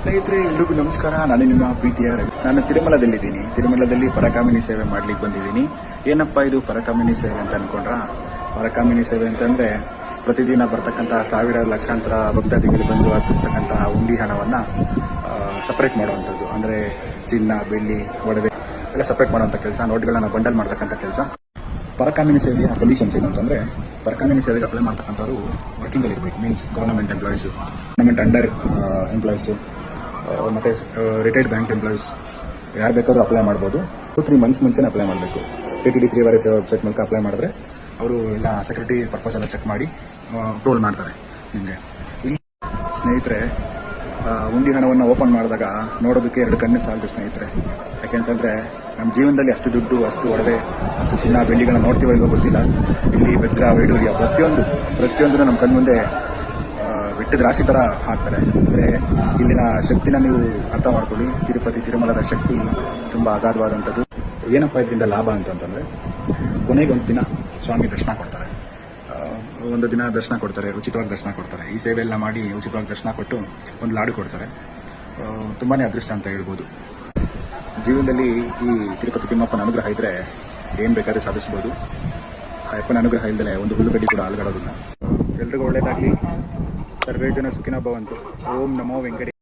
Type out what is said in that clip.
ಸ್ನೇಹಿತರೆ, ಎಲ್ರಿಗೂ ನಮಸ್ಕಾರ. ನಾನು ನಿಮ್ಮ ಪ್ರೀತಿಯ ರವಿ. ನಾನು ತಿರುಮಲದಲ್ಲಿದ್ದೀನಿ. ತಿರುಮಲದಲ್ಲಿ ಪರಕಾಮಿನಿ ಸೇವೆ ಮಾಡ್ಲಿಕ್ಕೆ ಬಂದಿದ್ದೀನಿ. ಏನಪ್ಪ ಇದು ಪರಕಾಮಿನಿ ಸೇವೆ ಅಂತ ಅನ್ಕೊಂಡ್ರ? ಪರಕಾಮಿನಿ ಸೇವೆ ಅಂತಂದ್ರೆ ಪ್ರತಿದಿನ ಬರ್ತಕ್ಕಂತಹ ಸಾವಿರಾರು ಲಕ್ಷಾಂತರ ಭಕ್ತಾದಿಗಳು ಬಂದು ಅರ್ಪಿಸ್ತಕ್ಕಂತಹ ಉಂಡಿ ಹಣವನ್ನ ಸಪರೇಟ್ ಮಾಡುವಂಥದ್ದು. ಅಂದ್ರೆ ಚಿನ್ನ, ಬೆಳ್ಳಿ, ಒಡವೆ ಎಲ್ಲ ಸಪರೇಟ್ ಮಾಡುವಂಥ ಕೆಲಸ, ನೋಟ್ಗಳನ್ನ ಬಂಡಲ್ ಮಾಡ್ತಕ್ಕಂಥ ಕೆಲಸ. ಪರಕಾಮಿನಿ ಸೇವೆಯ ಕಂಡೀಷನ್ಸ್ ಏನು ಅಂತಂದ್ರೆ, ಪರಕಾಮಿನಿ ಸೇವೆಗೆ ಅಪ್ಲೈ ಮಾಡ್ತಕ್ಕಂಥವ್ರು ವರ್ಕಿಂಗ್ ಅಲ್ಲಿ ಇರಬೇಕು. Means government employees, government under employees, ಮತ್ತೆ ರಿಟೈರ್ಡ್ ಬ್ಯಾಂಕ್ ಎಂಪ್ಲಾಯೀಸ್ ಯಾರು ಬೇಕಾದ್ರೂ ಅಪ್ಲೈ ಮಾಡ್ಬೋದು. 2-3 ಮಂತ್ಸ್ ಮುಂಚೆನೇ ಅಪ್ಲೈ ಮಾಡಬೇಕು. TTD ಶ್ರೀವಾರಿ ಸೇವಾ ವೆಬ್ಸೈಟ್ ಮೂಲಕ ಅಪ್ಲೈ ಮಾಡಿದ್ರೆ ಅವರು ಎಲ್ಲ ಸೆಕ್ಯೂರಿಟಿ ಪರ್ಪಸ್ ಎಲ್ಲ ಚೆಕ್ ಮಾಡಿ ಅಪ್ರೂವಲ್ ಮಾಡ್ತಾರೆ ನಿಮಗೆ. ಇಲ್ಲಿ ಸ್ನೇಹಿತರೆ, ಉಂಡಿ ಹಣವನ್ನು ಓಪನ್ ಮಾಡಿದಾಗ ನೋಡೋದಕ್ಕೆ 2 ಕಣ್ಣು ಸಾಲದು ಸ್ನೇಹಿತರೆ. ಯಾಕೆಂತಂದ್ರೆ ನಮ್ಮ ಜೀವನದಲ್ಲಿ ಅಷ್ಟು ದುಡ್ಡು, ಅಷ್ಟು ಒಡವೆ, ಅಷ್ಟು ಚಿನ್ನ, ಬೆಳ್ಳಿಗಳನ್ನ ನೋಡ್ತೀವೋ ಇಲ್ವೋ ಗೊತ್ತಿಲ್ಲ. ಇಲ್ಲಿ ವಜ್ರ, ವೈಡೂರ್ಯ ಪ್ರತಿಯೊಂದು ನಮ್ಮ ಕಣ್ಮುಂದೆ ಬೆಟ್ಟದ ರಾಶಿ ತರ ಹಾಕ್ತಾರೆ. ಅಂದ್ರೆ ಇಲ್ಲಿನ ಶಕ್ತಿನ ನೀವು ಅರ್ಥ ಮಾಡ್ಕೊಳ್ಳಿ. ತಿರುಮಲದ ಶಕ್ತಿ ತುಂಬಾ ಅಗಾಧವಾದಂಥದ್ದು. ಏನಪ್ಪ ಇದರಿಂದ ಲಾಭ ಅಂತಂದ್ರೆ, ಕೊನೆಗೆ ಒಂದು ದಿನ ಸ್ವಾಮಿ ದರ್ಶನ ಕೊಡ್ತಾರೆ. ಒಂದು ದಿನ ದರ್ಶನ ಕೊಡ್ತಾರೆ, ಉಚಿತವಾಗಿ ದರ್ಶನ ಕೊಡ್ತಾರೆ. ಈ ಸೇವೆ ಎಲ್ಲ ಮಾಡಿ ಉಚಿತವಾಗಿ ದರ್ಶನ ಕೊಟ್ಟು ಒಂದು ಲಾಡು ಕೊಡ್ತಾರೆ. ತುಂಬಾನೇ ಅದೃಷ್ಟ ಅಂತ ಹೇಳ್ಬೋದು. ಜೀವನದಲ್ಲಿ ಈ ತಿರುಪತಿ ತಿಮ್ಮಪ್ಪನ ಅನುಗ್ರಹ ಇದ್ರೆ ಏನ್ ಬೇಕಾದ್ರೆ ಸಾಧಿಸಬಹುದು. ಆ ಅಪ್ಪನ ಅನುಗ್ರಹ ಇಲ್ಲದೆ ಒಂದು ಹುಲ್ಲುಗಡ್ಡಿ ಕೂಡ ಅಲುಗಾಡೋದಿಲ್ಲ. ಎಲ್ರಿಗೂ ಒಳ್ಳೇದಾಗ್ಲಿ. ಸರ್ವೇ ಜನ ಸುಖಿನೋ ಭವಂತು. ಓಂ ನಮೋ ವೆಂಕಟೇಶ.